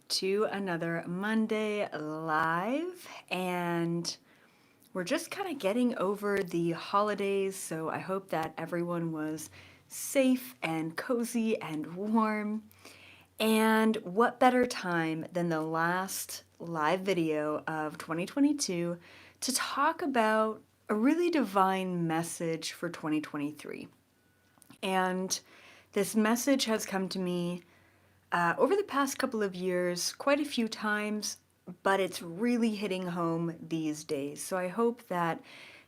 To another Monday live, and we're just kind of getting over the holidays, so I hope that everyone was safe and cozy and warm. And what better time than the last live video of 2022 to talk about a really divine message for 2023. And this message has come to me over the past couple of years quite a few times, but it's really hitting home these days. So I hope that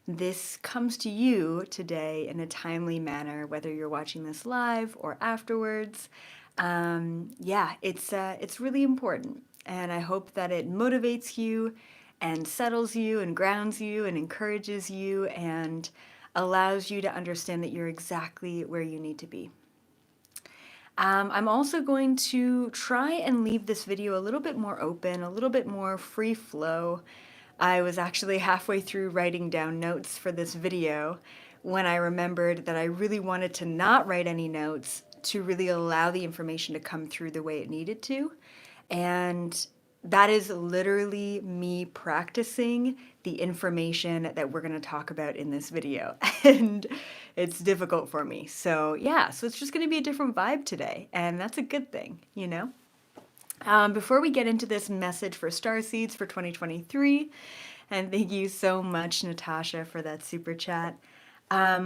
this comes to you today in a timely manner, whether you're watching this live or afterwards. It's really important, and I hope that it motivates you and settles you and grounds you and encourages you and allows you to understand that you're exactly where you need to be. I'm also going to try and leave this video a little bit more open, a little bit more free flow. I was actually halfway through writing down notes for this video when I remembered that I really wanted to not write any notes to really allow the information to come through the way it needed to. And that is literally me practicing the information that we're going to talk about in this video. And it's difficult for me. So, yeah, so it's just going to be a different vibe today. And that's a good thing, you know? Before we get into this message for Starseeds for 2023, and thank you so much, Natasha, for that super chat. I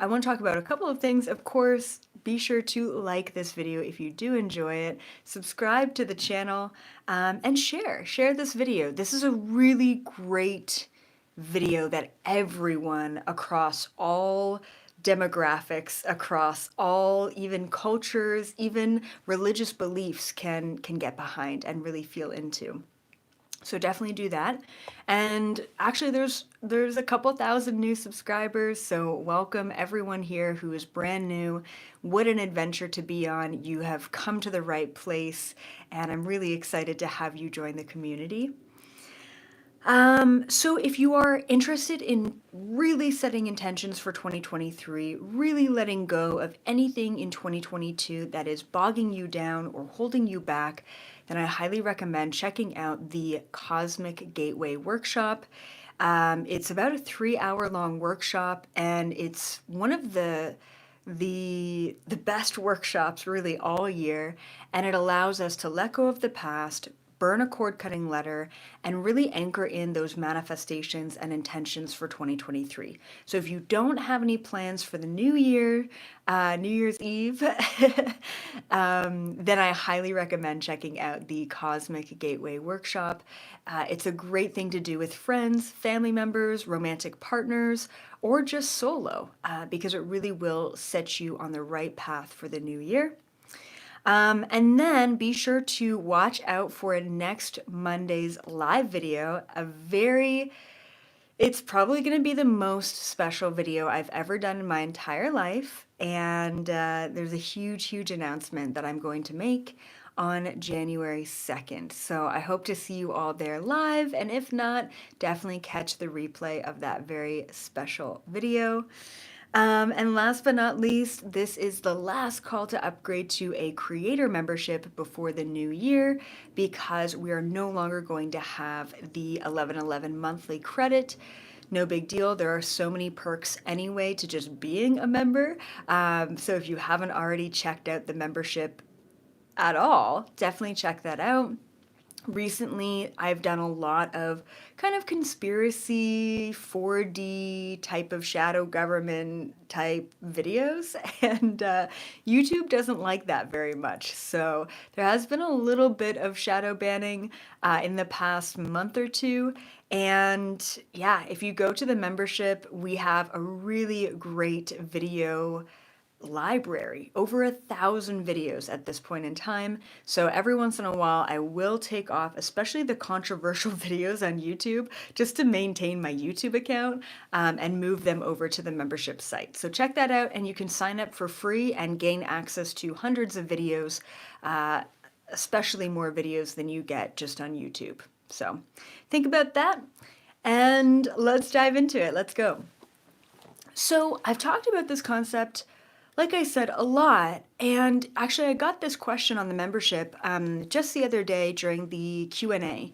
want to talk about a couple of things. Of course, be sure to like this video if you do enjoy it, subscribe to the channel, and share this video. This is a really great video that everyone across all demographics, across all even cultures, even religious beliefs can get behind and really feel into. So definitely do that. And actually there's a couple thousand new subscribers, so welcome everyone here who is brand new. What an adventure to be on. You have come to the right place, and I'm really excited to have you join the community. So if you are interested in really setting intentions for 2023, really letting go of anything in 2022 that is bogging you down or holding you back, then I highly recommend checking out the Cosmic Gateway Workshop. It's about a 3-hour long workshop, and it's one of the best workshops really all year, and it allows us to let go of the past, burn a cord cutting letter, and really anchor in those manifestations and intentions for 2023. So if you don't have any plans for the new year, New Year's Eve, then I highly recommend checking out the Cosmic Gateway Workshop. It's a great thing to do with friends, family members, romantic partners, or just solo, because it really will set you on the right path for the new year. And then be sure to watch out for next Monday's live video. It's probably going to be the most special video I've ever done in my entire life. And there's a huge announcement that I'm going to make on January 2nd. So I hope to see you all there live. And if not, definitely catch the replay of that very special video. And last but not least, this is the last call to upgrade to a creator membership before the new year, because we are no longer going to have the 1111 monthly credit. No big deal. There are so many perks anyway to just being a member. So if you haven't already checked out the membership at all, definitely check that out. Recently, I've done a lot of kind of conspiracy 4D type of shadow government type videos, and YouTube doesn't like that very much. So there has been a little bit of shadow banning in the past month or two. And yeah, if you go to the membership, we have a really great video library, over 1,000 videos at this point in time. So every once in a while I will take off, especially the controversial videos on YouTube, just to maintain my YouTube account, and move them over to the membership site. So check that out, and you can sign up for free and gain access to hundreds of videos, especially more videos than you get just on YouTube. So think about that, and let's dive into it. Let's go. So I've talked about this concept like I said, a lot. And actually, I got this question on the membership just the other day during the Q&A.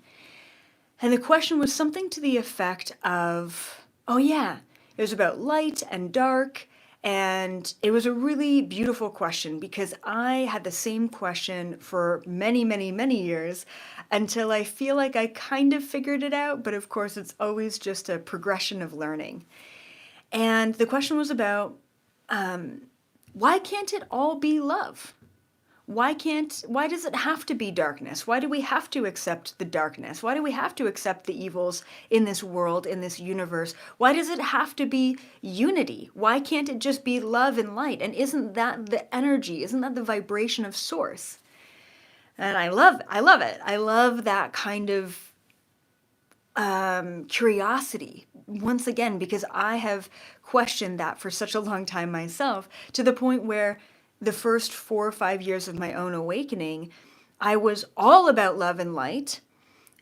And the question was something to the effect of, oh yeah, it was about light and dark. And it was a really beautiful question because I had the same question for many, many, many years until I feel like I kind of figured it out. But of course, it's always just a progression of learning. And the question was about why can't it all be love? Why does it have to be darkness? Why do we have to accept the darkness? Why do we have to accept the evils in this world, in this universe? Why does it have to be unity? Why can't it just be love and light? And isn't that the energy? Isn't that the vibration of source? And I love it. I love that kind of curiosity once again because I have questioned that for such a long time myself, to the point where the first 4 or 5 years of my own awakening, I was all about love and light.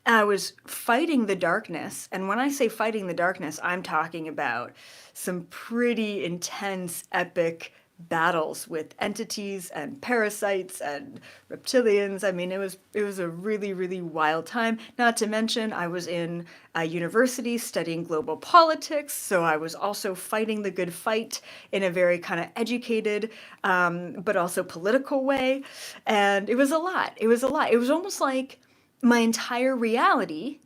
I was fighting the darkness. And when I say fighting the darkness, I'm talking about some pretty intense, epic battles with entities and parasites and reptilians. I mean, it was a really, really wild time. Not to mention, I was in a university studying global politics, so I was also fighting the good fight in a very kind of educated, but also political way. And it was a lot. It was a lot. It was almost like my entire reality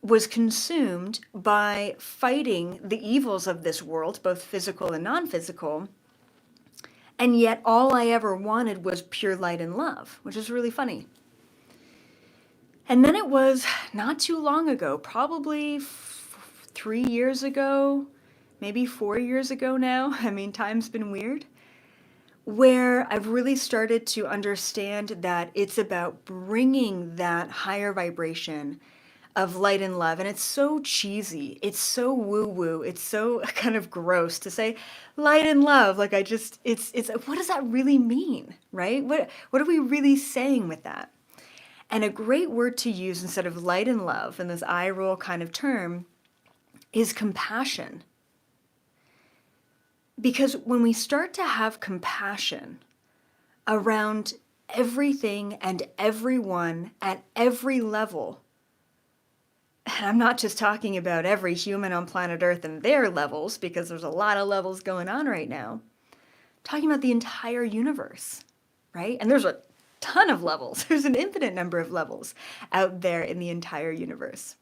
was consumed by fighting the evils of this world, both physical and non-physical. And yet all I ever wanted was pure light and love, which is really funny. And then it was not too long ago, probably 3 years ago, maybe 4 years ago now. I mean, time's been weird. Where I've really started to understand that it's about bringing that higher vibration of light and love. And it's so cheesy. It's so woo woo. It's so kind of gross to say light and love. Like it's what does that really mean, right? What are we really saying with that? And a great word to use instead of light and love and this eye roll kind of term is compassion. Because when we start to have compassion around everything and everyone at every level, and I'm not just talking about every human on planet Earth and their levels, because there's a lot of levels going on right now, I'm talking about the entire universe, right? And there's a ton of levels. There's an infinite number of levels out there in the entire universe.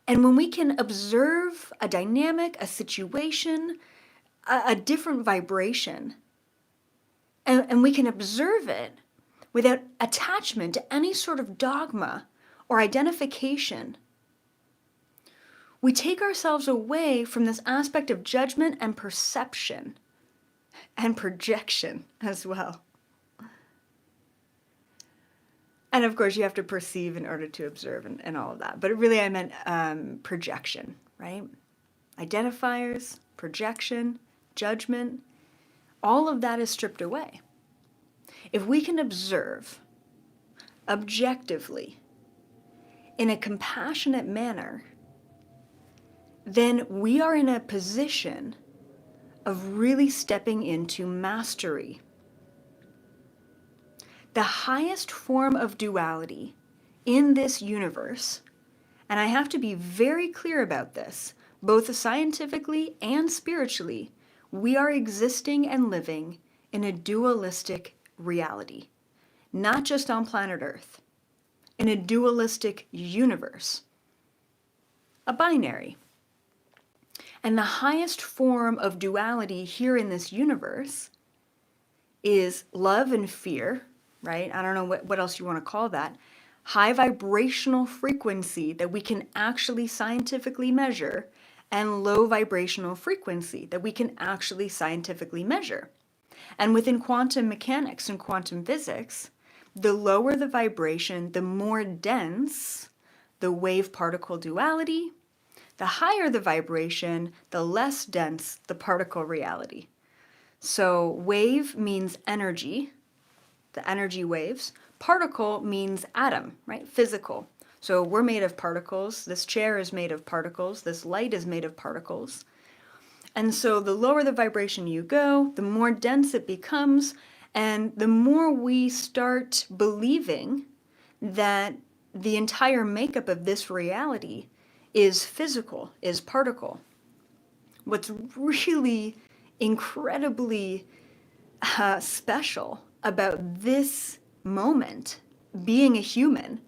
And when we can observe a dynamic, a situation, a different vibration, and we can observe it without attachment to any sort of dogma or identification, we take ourselves away from this aspect of judgment and perception and projection as well. And of course, you have to perceive in order to observe and all of that. But really, I meant projection, right? Identifiers, projection, judgment, all of that is stripped away. If we can observe objectively in a compassionate manner, then we are in a position of really stepping into mastery. The highest form of duality in this universe, and I have to be very clear about this, both scientifically and spiritually, we are existing and living in a dualistic reality, not just on planet Earth, in a dualistic universe, a binary. And the highest form of duality here in this universe is love and fear, right? I don't know what else you want to call that. High vibrational frequency that we can actually scientifically measure, and low vibrational frequency that we can actually scientifically measure. And within quantum mechanics and quantum physics, the lower the vibration, the more dense the wave-particle duality. The higher the vibration, the less dense the particle reality. So wave means energy, the energy waves. Particle means atom, right? Physical. So we're made of particles. This chair is made of particles. This light is made of particles. And so the lower the vibration you go, the more dense it becomes, and the more we start believing that the entire makeup of this reality is physical, is particle. What's really incredibly special about this moment, being a human,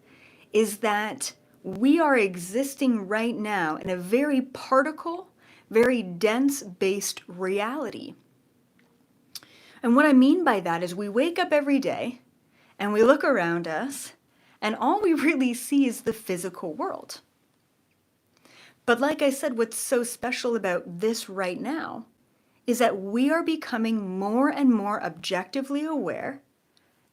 is that we are existing right now in a very particle, very dense based reality. And what I mean by that is we wake up every day and we look around us and all we really see is the physical world. But like I said, what's so special about this right now is that we are becoming more and more objectively aware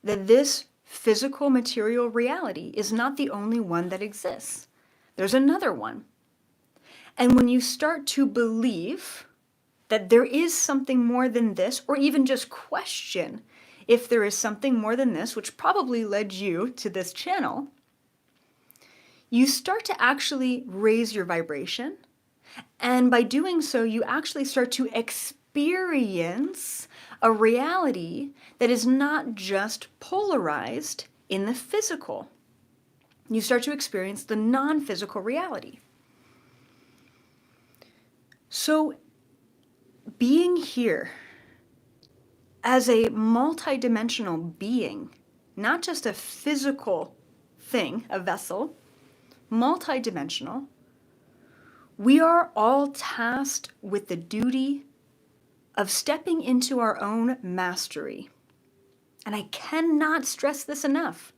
that this physical material reality is not the only one that exists. There's another one. And when you start to believe that there is something more than this, or even just question if there is something more than this, which probably led you to this channel, you start to actually raise your vibration. And by doing so, you actually start to experience a reality that is not just polarized in the physical. You start to experience the non-physical reality. So being here as a multidimensional being, not just a physical thing, a vessel, multidimensional, we are all tasked with the duty of stepping into our own mastery. And I cannot stress this enough.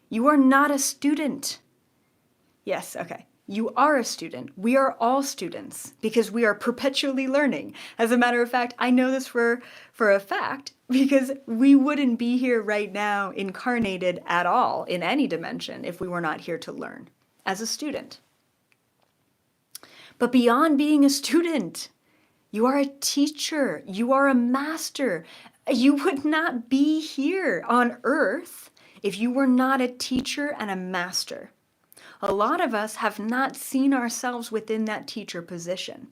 You are not a student. Yes, okay. You are a student. We are all students because we are perpetually learning. As a matter of fact, I know this for a fact because we wouldn't be here right now incarnated at all in any dimension if we were not here to learn as a student. But beyond being a student, you are a teacher. You are a master. You would not be here on Earth if you were not a teacher and a master. A lot of us have not seen ourselves within that teacher position,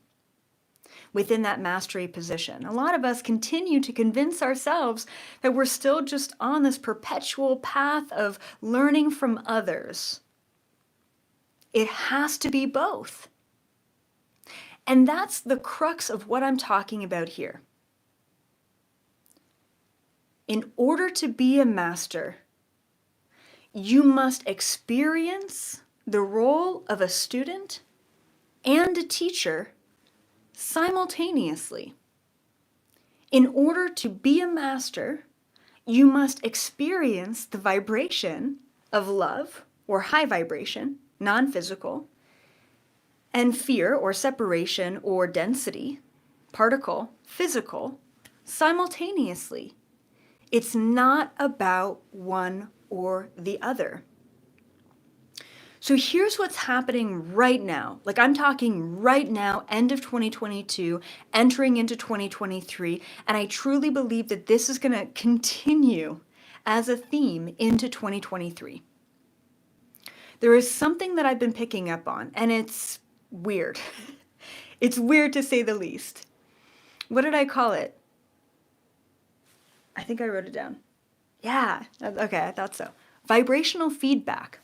within that mastery position. A lot of us continue to convince ourselves that we're still just on this perpetual path of learning from others. It has to be both. And that's the crux of what I'm talking about here. In order to be a master, you must experience the role of a student and a teacher simultaneously. In order to be a master, you must experience the vibration of love, or high vibration, non-physical, and fear, or separation, or density, particle, physical, simultaneously. It's not about one or the other. So here's what's happening right now. Like I'm talking right now, end of 2022, entering into 2023, and I truly believe that this is going to continue as a theme into 2023. There is something that I've been picking up on, and it's weird. It's weird to say the least. What did I call it? I think I wrote it down. Yeah, okay, I thought so. Vibrational feedback.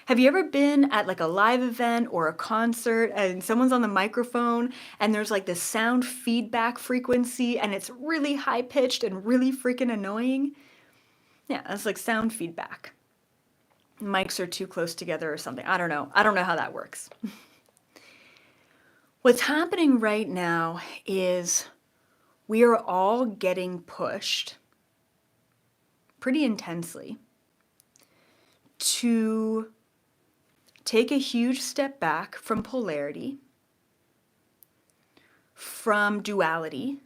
Have you ever been at like a live event or a concert and someone's on the microphone and there's like this sound feedback frequency and it's really high pitched and really freaking annoying? Yeah, that's like sound feedback. Mics are too close together or something. I don't know. I don't know how that works. What's happening right now is we are all getting pushed pretty intensely to take a huge step back from polarity, from duality,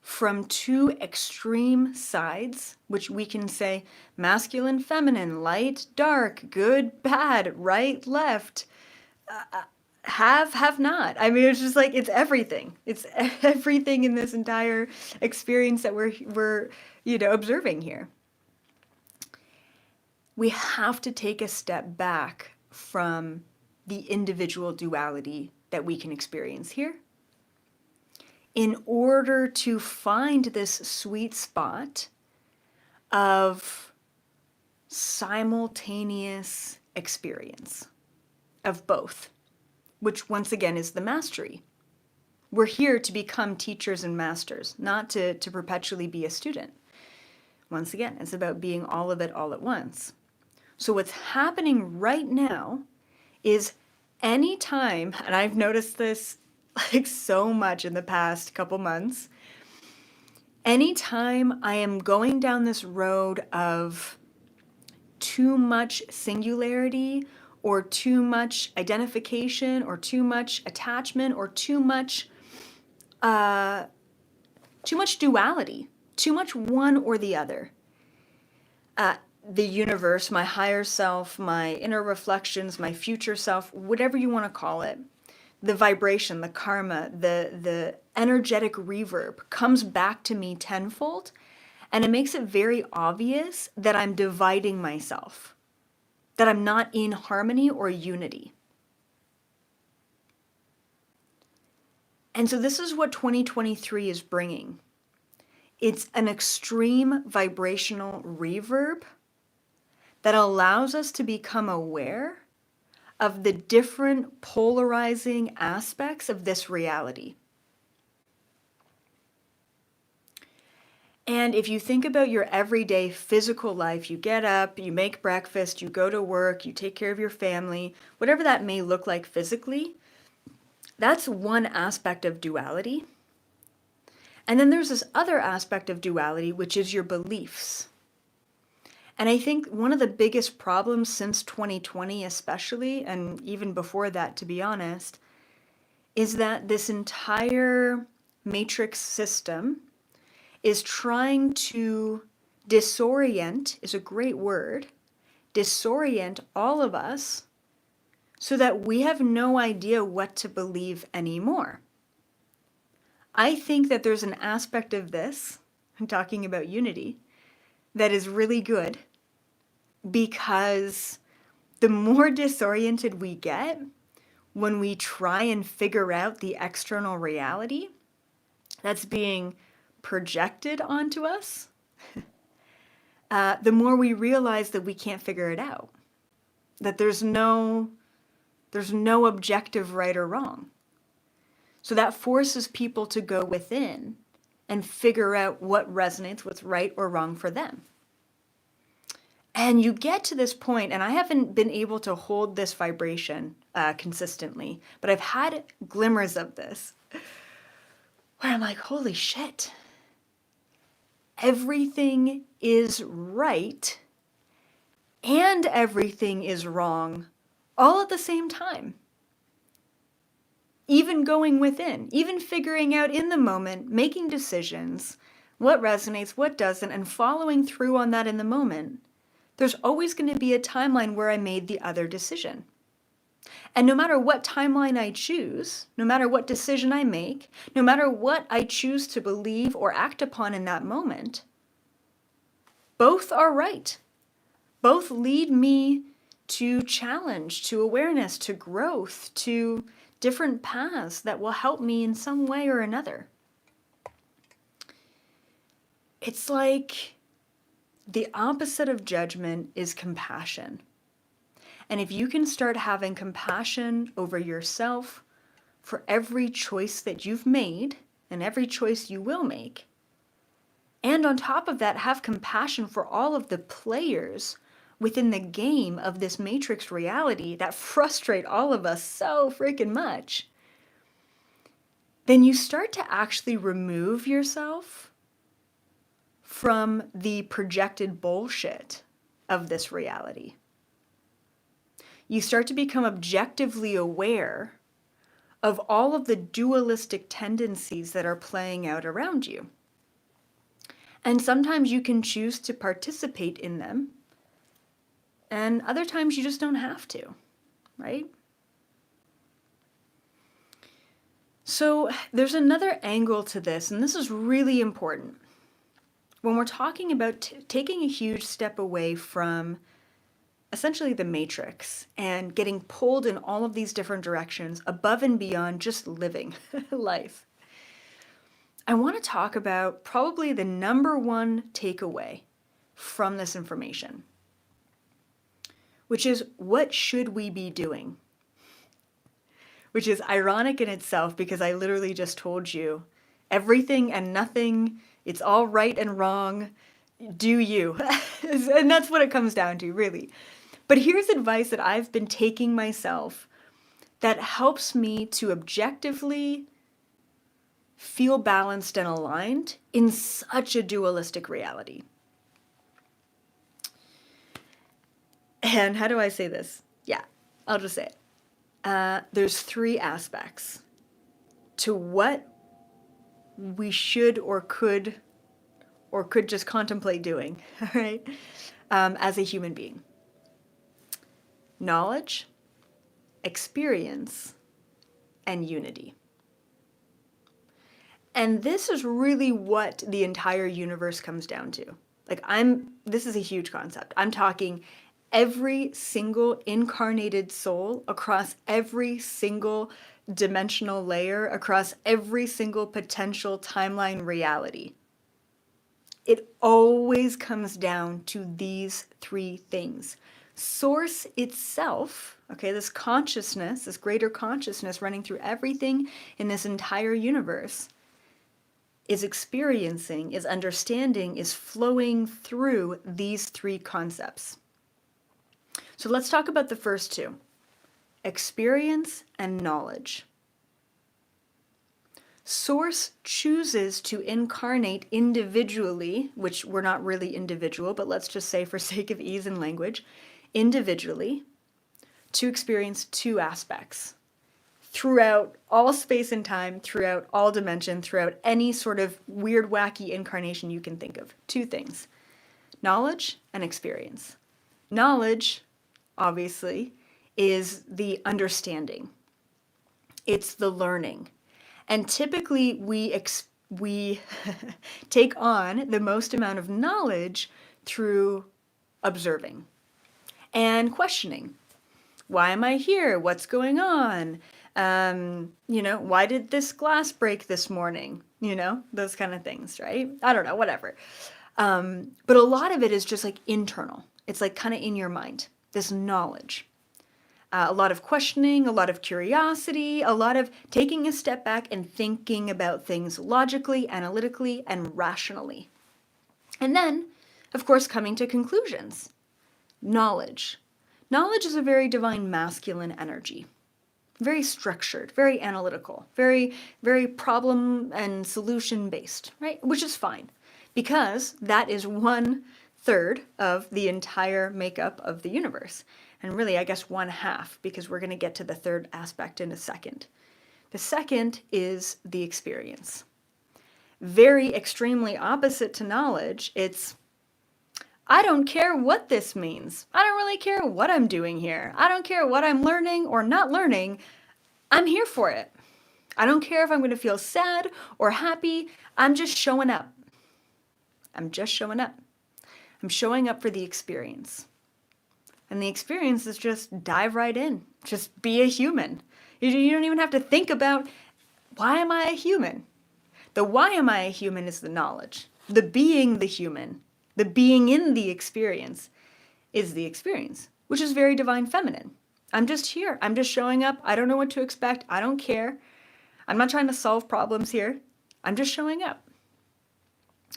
from two extreme sides, which we can say masculine, feminine, light, dark, good, bad, right, left, have not. I mean, it's just like, it's everything. It's everything in this entire experience that we're observing here. We have to take a step back from the individual duality that we can experience here in order to find this sweet spot of simultaneous experience of both, which once again is the mastery. We're here to become teachers and masters, not to perpetually be a student. Once again, it's about being all of it all at once. So what's happening right now is anytime, and I've noticed this like so much in the past couple months, anytime I am going down this road of too much singularity or too much identification or too much attachment or too much duality, too much one or the other. The universe, my higher self, my inner reflections, my future self, whatever you want to call it, the vibration, the karma, the energetic reverb comes back to me tenfold, and it makes it very obvious that I'm dividing myself, that I'm not in harmony or unity. And so this is what 2023 is bringing. It's an extreme vibrational reverb that allows us to become aware of the different polarizing aspects of this reality. And if you think about your everyday physical life, you get up, you make breakfast, you go to work, you take care of your family, whatever that may look like physically, that's one aspect of duality. And then there's this other aspect of duality, which is your beliefs. And I think one of the biggest problems since 2020 especially, and even before that to be honest, is that this entire matrix system is trying to disorient, is a great word, disorient all of us so that we have no idea what to believe anymore. I think that there's an aspect of this, I'm talking about unity, that is really good, because the more disoriented we get when we try and figure out the external reality that's being projected onto us, the more we realize that we can't figure it out, that there's no objective right or wrong. So that forces people to go within and figure out what resonates, what's right or wrong for them. And you get to this point, and I haven't been able to hold this vibration consistently, but I've had glimmers of this where I'm like, holy shit, everything is right and everything is wrong all at the same time. Even going within, even figuring out in the moment, making decisions, what resonates, what doesn't, and following through on that in the moment. There's always going to be a timeline where I made the other decision. And no matter what timeline I choose, no matter what decision I make, no matter what I choose to believe or act upon in that moment, both are right. Both lead me to challenge, to awareness, to growth, to different paths that will help me in some way or another. It's like the opposite of judgment is compassion. And if you can start having compassion over yourself for every choice that you've made and every choice you will make, and on top of that, have compassion for all of the players within the game of this matrix reality that frustrate all of us so freaking much, then you start to actually remove yourself from the projected bullshit of this reality. You start to become objectively aware of all of the dualistic tendencies that are playing out around you. And sometimes you can choose to participate in them, and other times you just don't have to, right? So there's another angle to this, and this is really important. When we're talking about taking a huge step away from essentially the matrix and getting pulled in all of these different directions above and beyond just living life, I want to talk about probably the number one takeaway from this information, which is what should we be doing? Which is ironic in itself because I literally just told you everything and nothing, it's all right and wrong, do you. And that's what it comes down to, really. But here's advice that I've been taking myself that helps me to objectively feel balanced and aligned in such a dualistic reality. And how do I say this? Yeah, I'll just say it. There's three aspects to what we should or could just contemplate doing, all right, as a human being. Knowledge, experience, and unity. And this is really what the entire universe comes down to. This is a huge concept. I'm talking every single incarnated soul across every single dimensional layer, across every single potential timeline reality. It always comes down to these three things. Source itself, okay, this consciousness, this greater consciousness running through everything in this entire universe, is experiencing, is understanding, is flowing through these three concepts. So let's talk about the first two, experience and knowledge. Source chooses to incarnate individually, which we're not really individual, but let's just say for sake of ease in language, individually, to experience two aspects throughout all space and time, throughout all dimension, throughout any sort of weird, wacky incarnation you can think of. Two things, knowledge and experience. Knowledge, obviously, is the understanding. It's the learning. And typically we take on the most amount of knowledge through observing and questioning. Why am I here? What's going on? Why did this glass break this morning? Those kind of things, right? I don't know, whatever. But a lot of it is just like internal. It's like kind of in your mind, this knowledge. A lot of questioning, a lot of curiosity, a lot of taking a step back and thinking about things logically, analytically, and rationally. And then, of course, coming to conclusions. Knowledge. Knowledge is a very divine masculine energy. Very structured, very analytical, very, very problem and solution based, right? Which is fine because that is 1/3 of the entire makeup of the universe. And really, I guess 1/2, because we're going to get to the third aspect in a second. The second is the experience. Very extremely opposite to knowledge. It's, I don't care what this means. I don't really care what I'm doing here. I don't care what I'm learning or not learning. I'm here for it. I don't care if I'm going to feel sad or happy. I'm just showing up. I'm just showing up. I'm showing up for the experience. And the experience is just dive right in. Just be a human. You don't even have to think about, why am I a human? The why am I a human is the knowledge. The being the human, the being in the experience is the experience, which is very divine feminine. I'm just here. I'm just showing up. I don't know what to expect. I don't care. I'm not trying to solve problems here. I'm just showing up,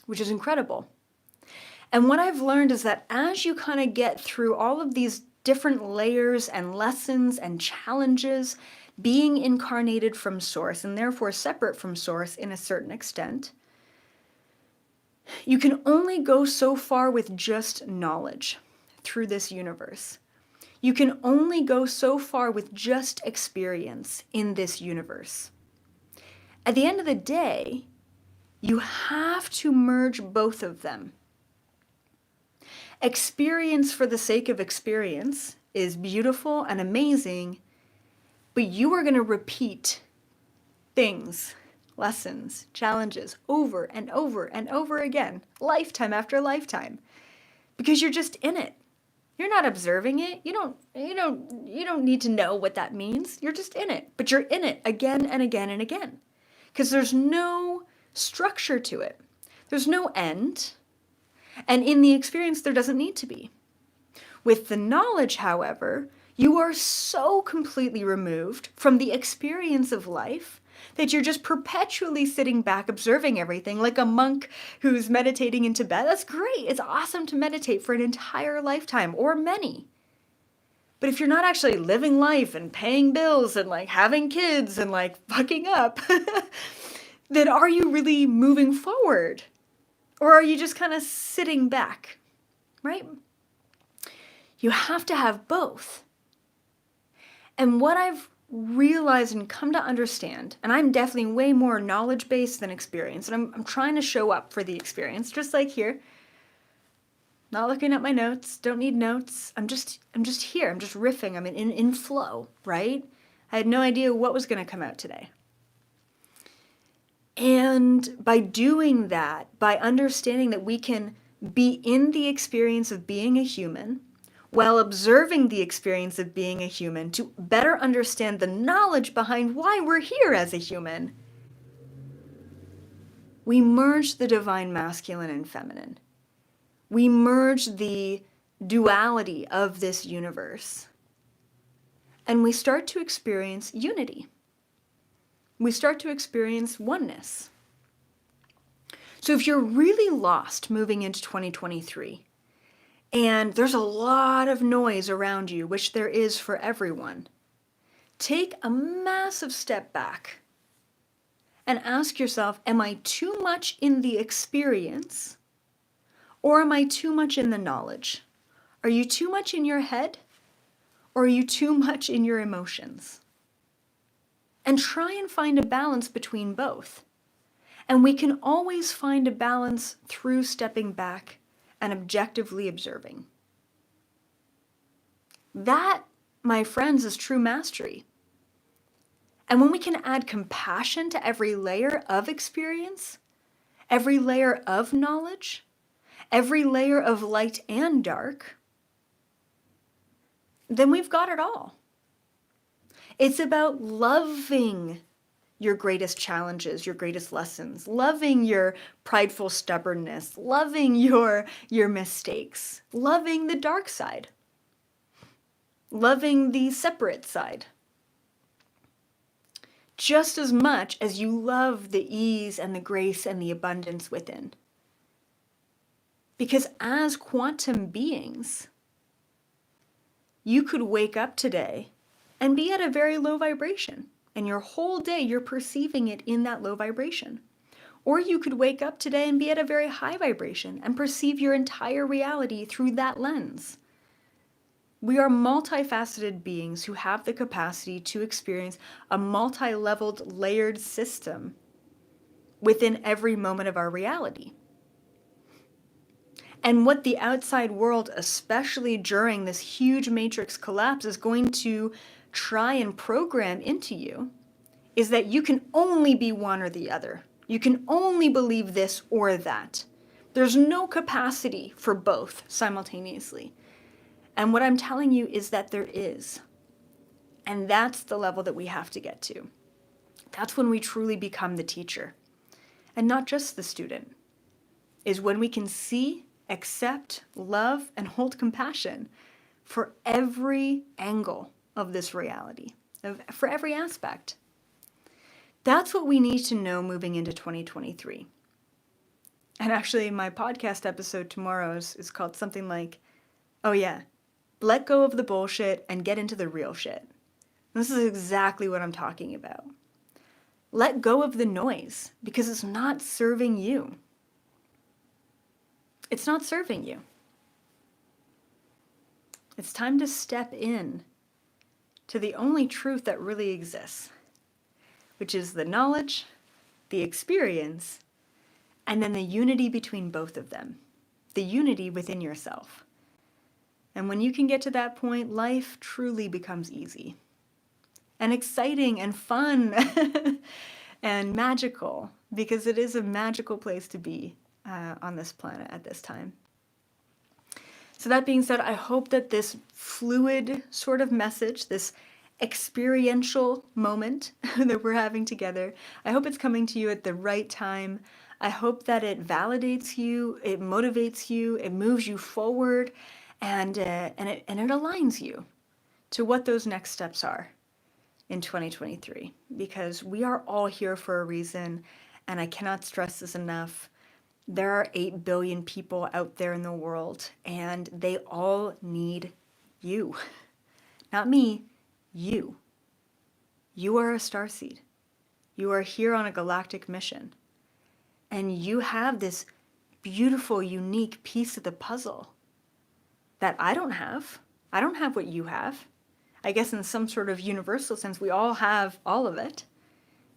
which is incredible. And what I've learned is that as you kind of get through all of these different layers and lessons and challenges, being incarnated from source and therefore separate from source in a certain extent, you can only go so far with just knowledge through this universe. You can only go so far with just experience in this universe. At the end of the day, you have to merge both of them. Experience for the sake of experience is beautiful and amazing, but you are going to repeat things, lessons, challenges over and over and over again, lifetime after lifetime, because you're just in it. You're not observing it. You don't need to know what that means. You're just in it, but you're in it again and again and again, because there's no structure to it. There's no end. And in the experience, there doesn't need to be. With the knowledge, however, you are so completely removed from the experience of life that you're just perpetually sitting back observing everything like a monk who's meditating in Tibet. That's great. It's awesome to meditate for an entire lifetime or many. But if you're not actually living life and paying bills and like having kids and like fucking up, then are you really moving forward? Or are you just kind of sitting back, right? You have to have both. And what I've realized and come to understand, and I'm definitely way more knowledge-based than experience, and I'm trying to show up for the experience, just like here. Not looking at my notes, don't need notes. I'm just here, I'm just riffing, I'm in flow, right? I had no idea what was gonna come out today. And by doing that, by understanding that we can be in the experience of being a human, while observing the experience of being a human to better understand the knowledge behind why we're here as a human, we merge the divine masculine and feminine. We merge the duality of this universe. And we start to experience unity. We start to experience oneness. So if you're really lost moving into 2023, and there's a lot of noise around you, which there is for everyone, take a massive step back and ask yourself, am I too much in the experience or am I too much in the knowledge? Are you too much in your head or are you too much in your emotions? And try and find a balance between both. And we can always find a balance through stepping back and objectively observing. That, my friends, is true mastery. And when we can add compassion to every layer of experience, every layer of knowledge, every layer of light and dark, then we've got it all. It's about loving your greatest challenges, your greatest lessons, loving your prideful stubbornness, loving your mistakes, loving the dark side, loving the separate side. Just as much as you love the ease and the grace and the abundance within. Because as quantum beings, you could wake up today and be at a very low vibration. And your whole day, you're perceiving it in that low vibration. Or you could wake up today and be at a very high vibration and perceive your entire reality through that lens. We are multifaceted beings who have the capacity to experience a multi-leveled, layered system within every moment of our reality. And what the outside world, especially during this huge matrix collapse, is going to try and program into you is that you can only be one or the other. You can only believe this or that. There's no capacity for both simultaneously. And what I'm telling you is that there is. And that's the level that we have to get to. That's when we truly become the teacher. And not just the student. Is when we can see, accept, love, and hold compassion for every angle of this reality, for every aspect. That's what we need to know moving into 2023. And actually, my podcast episode tomorrow is called something like, oh yeah, let go of the bullshit and get into the real shit. And this is exactly what I'm talking about. Let go of the noise because it's not serving you. It's not serving you. It's time to step in to the only truth that really exists, which is the knowledge, the experience, and then the unity between both of them, the unity within yourself. And when you can get to that point, life truly becomes easy and exciting and fun and magical, because it is a magical place to be on this planet at this time. So that being said, I hope that this fluid sort of message, this experiential moment that we're having together. I hope it's coming to you at the right time. I hope that it validates you, it motivates you, it moves you forward, and it aligns you to what those next steps are in 2023. Because we are all here for a reason, and I cannot stress this enough. There are 8 billion people out there in the world, and they all need you. Not me, you. You are a starseed. You are here on a galactic mission. And you have this beautiful, unique piece of the puzzle that I don't have. I don't have what you have. I guess in some sort of universal sense, we all have all of it.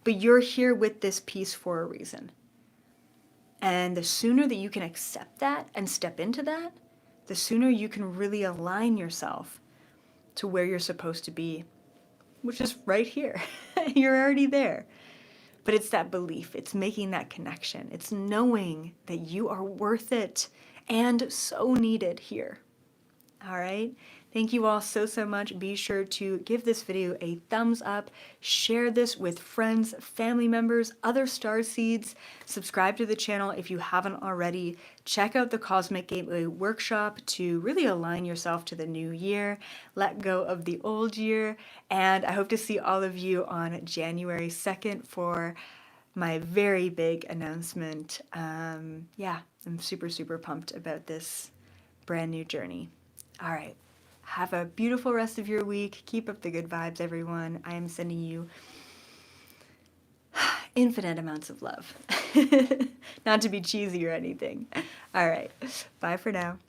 But you're here with this piece for a reason. And the sooner that you can accept that and step into that, the sooner you can really align yourself to where you're supposed to be, which is right here. You're already there. But it's that belief, it's making that connection, it's knowing that you are worth it and so needed here. All right. Thank you all so, so much. Be sure to give this video a thumbs up, share this with friends, family members, other starseeds, subscribe to the channel if you haven't already, check out the Cosmic Gateway Workshop to really align yourself to the new year, let go of the old year, and I hope to see all of you on January 2nd for my very big announcement. Yeah, I'm super, super pumped about this brand new journey. All right. Have a beautiful rest of your week. Keep up the good vibes, everyone. I am sending you infinite amounts of love. Not to be cheesy or anything. All right. Bye for now.